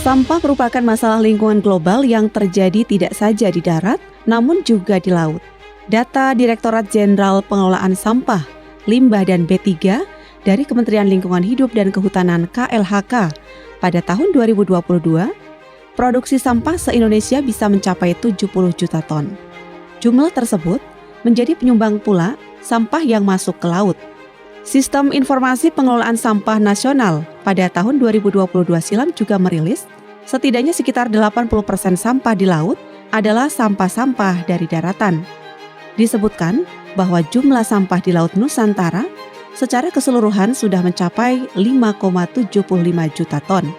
Sampah merupakan masalah lingkungan global yang terjadi tidak saja di darat, namun juga di laut. Data Direktorat Jenderal Pengelolaan Sampah, Limbah dan B3 dari Kementerian Lingkungan Hidup dan Kehutanan KLHK pada tahun 2022, produksi sampah se-Indonesia bisa mencapai 70 juta ton. Jumlah tersebut menjadi penyumbang pula sampah yang masuk ke laut. Sistem Informasi Pengelolaan Sampah Nasional pada tahun 2022 silam juga merilis setidaknya sekitar 80% sampah di laut adalah sampah-sampah dari daratan. Disebutkan bahwa jumlah sampah di Laut Nusantara secara keseluruhan sudah mencapai 5,75 juta ton.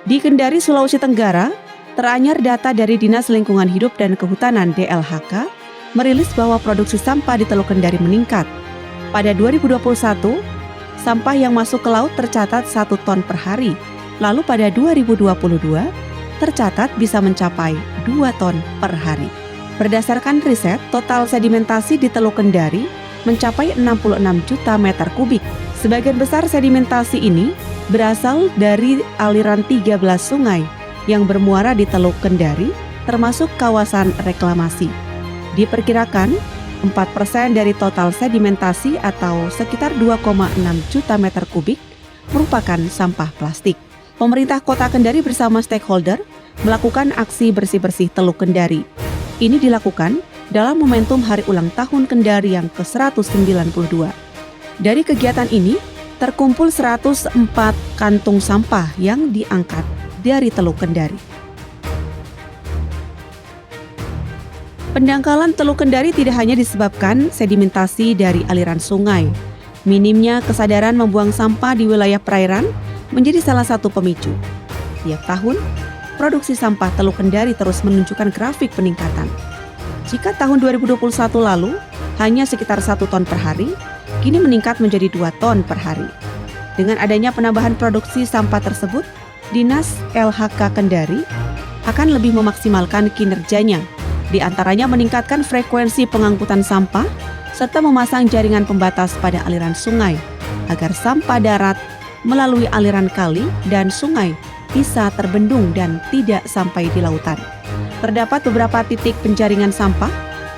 Di Kendari, Sulawesi Tenggara, teranyar data dari Dinas Lingkungan Hidup dan Kehutanan DLHK merilis bahwa produksi sampah di Teluk Kendari meningkat. Pada 2021, sampah yang masuk ke laut tercatat 1 ton per hari. Lalu pada 2022, tercatat bisa mencapai 2 ton per hari. Berdasarkan riset, total sedimentasi di Teluk Kendari mencapai 66 juta meter kubik. Sebagian besar sedimentasi ini berasal dari aliran 13 sungai yang bermuara di Teluk Kendari, termasuk kawasan reklamasi. Diperkirakan, 4% dari total sedimentasi atau sekitar 2,6 juta meter kubik merupakan sampah plastik. Pemerintah Kota Kendari bersama stakeholder melakukan aksi bersih-bersih Teluk Kendari. Ini dilakukan dalam momentum Hari Ulang Tahun Kendari yang ke-192. Dari kegiatan ini, terkumpul 104 kantung sampah yang diangkat dari Teluk Kendari. Pendangkalan Teluk Kendari tidak hanya disebabkan sedimentasi dari aliran sungai. Minimnya kesadaran membuang sampah di wilayah perairan menjadi salah satu pemicu. Tiap tahun, produksi sampah Teluk Kendari terus menunjukkan grafik peningkatan. Jika tahun 2021 lalu hanya sekitar 1 ton per hari, kini meningkat menjadi 2 ton per hari. Dengan adanya penambahan produksi sampah tersebut, Dinas LHK Kendari akan lebih memaksimalkan kinerjanya, di antaranya meningkatkan frekuensi pengangkutan sampah serta memasang jaringan pembatas pada aliran sungai agar sampah darat melalui aliran kali dan sungai bisa terbendung dan tidak sampai di lautan. Terdapat beberapa titik penjaringan sampah,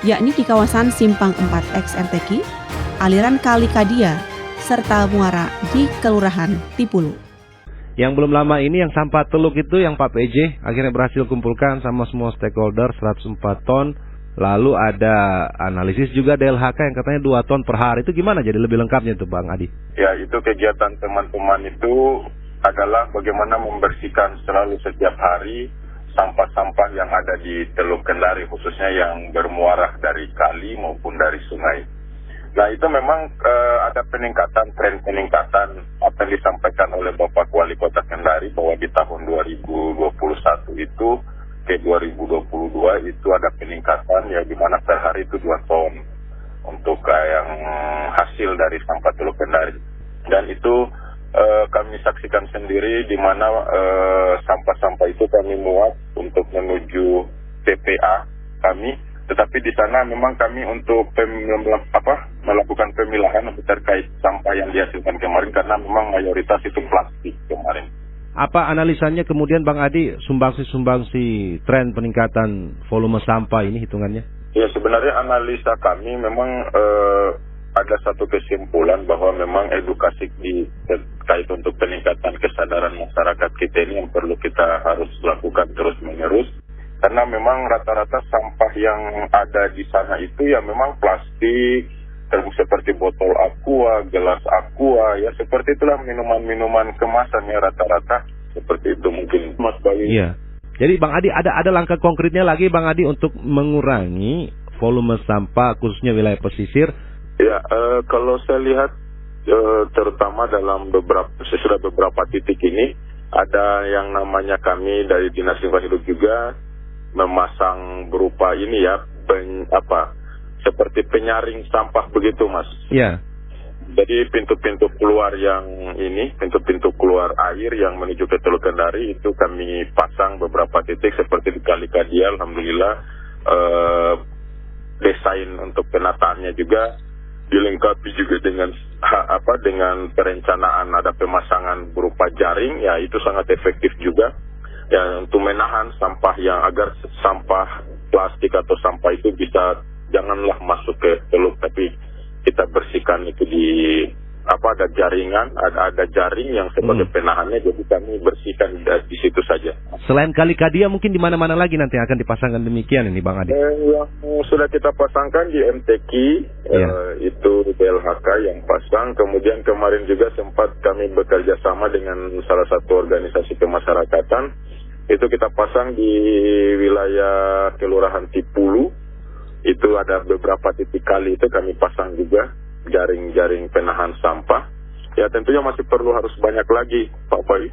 yakni di kawasan Simpang 4X MTQ, aliran Kali Kadia, serta muara di Kelurahan Tipulu. Yang belum lama ini yang sampah teluk itu yang Pak PJ akhirnya berhasil kumpulkan sama semua stakeholder 104 ton. Lalu ada analisis juga DLHK yang katanya 2 ton per hari. Itu gimana jadi lebih lengkapnya itu Bang Adi? Ya, itu kegiatan teman-teman itu adalah bagaimana membersihkan selalu setiap hari sampah-sampah yang ada di Teluk Kendari, khususnya yang bermuara dari kali maupun dari sungai. Nah, itu memang ada tren peningkatan apa yang disampaikan oleh Bapak Wali Kota Kendari bahwa di tahun 2021 itu ke 2022 itu ada peningkatan ya di mana per hari itu 2 ton untuk yang hasil dari sampah Teluk Kendari. Dan itu kami saksikan sendiri di mana sampah-sampah itu kami muat untuk menuju TPA kami, tetapi di sana memang kami untuk melakukan pemilahan terkait sampah yang dihasilkan kemarin karena memang mayoritas itu plastik kemarin. Apa analisanya kemudian Bang Adi sumbangsi tren peningkatan volume sampah ini hitungannya? Ya, sebenarnya analisa kami memang ada satu kesimpulan bahwa memang edukasi terkait untuk peningkatan kesadaran masyarakat kita ini yang perlu kita harus lakukan terus-menerus. Karena memang rata-rata sampah yang ada di sana itu ya memang plastik, seperti botol aqua, gelas aqua, ya seperti itulah minuman-minuman kemasan ya rata-rata seperti itu mungkin Mas Bayu. Iya. Jadi Bang Adi ada langkah konkretnya lagi Bang Adi untuk mengurangi volume sampah khususnya wilayah pesisir. Ya, kalau saya lihat terutama dalam sesudah beberapa titik ini ada yang namanya kami dari Dinas Lingkungan Hidup juga memasang berupa ini ya seperti penyaring sampah begitu Mas. Iya. Jadi pintu-pintu keluar pintu-pintu keluar air yang menuju ke Teluk Kendari itu kami pasang beberapa titik seperti di Kali Kadia, alhamdulillah desain untuk penataannya juga dilengkapi juga dengan perencanaan ada pemasangan berupa jaring, ya itu sangat efektif juga. untuk menahan sampah yang agar sampah plastik atau sampah itu bisa janganlah masuk ke teluk, tapi kita bersihkan itu di ada jaringan, ada jaring yang sebagai penahannya, jadi kami bersihkan di situ saja. Selain Kali Kadia mungkin di mana-mana lagi nanti akan dipasangkan demikian ini Bang Adi? Yang sudah kita pasangkan di MTQ, itu DLHK yang pasang. Kemudian kemarin juga sempat kami bekerja sama dengan salah satu organisasi kemasyarakatan. Itu kita pasang di wilayah Kelurahan Tipulu. Itu ada beberapa titik kali itu kami pasang juga jaring-jaring penahan sampah. Ya tentunya masih perlu harus banyak lagi, Pak Bayu.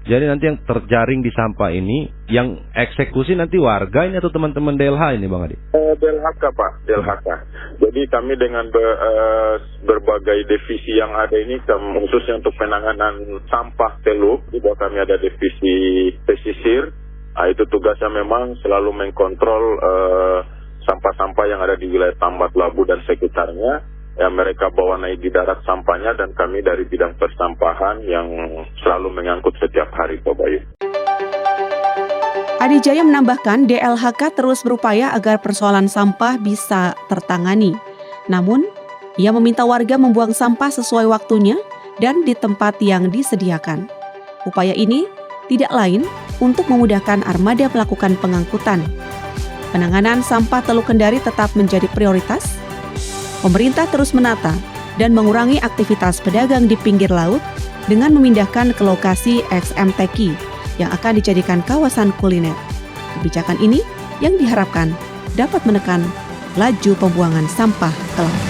Jadi nanti yang terjaring di sampah ini, yang eksekusi nanti warga ini atau teman-teman DLH ini Bang Adi? DLHK Pak, DLHK. Jadi kami dengan berbagai divisi yang ada ini, khususnya untuk penanganan sampah teluk, di bawah kami ada divisi pesisir. Nah, itu tugasnya memang selalu mengkontrol sampah-sampah yang ada di wilayah Tambat Labu dan sekitarnya. Ya, mereka bawa naik di darat sampahnya dan kami dari bidang persampahan yang selalu mengangkut setiap hari, Pak Bayu. Adi Jaya menambahkan DLHK terus berupaya agar persoalan sampah bisa tertangani. Namun, ia meminta warga membuang sampah sesuai waktunya dan di tempat yang disediakan. Upaya ini tidak lain untuk memudahkan armada melakukan pengangkutan. Penanganan sampah Teluk Kendari tetap menjadi prioritas. Pemerintah terus menata dan mengurangi aktivitas pedagang di pinggir laut dengan memindahkan ke lokasi XMTQ yang akan dijadikan kawasan kuliner. Kebijakan ini yang diharapkan dapat menekan laju pembuangan sampah ke laut.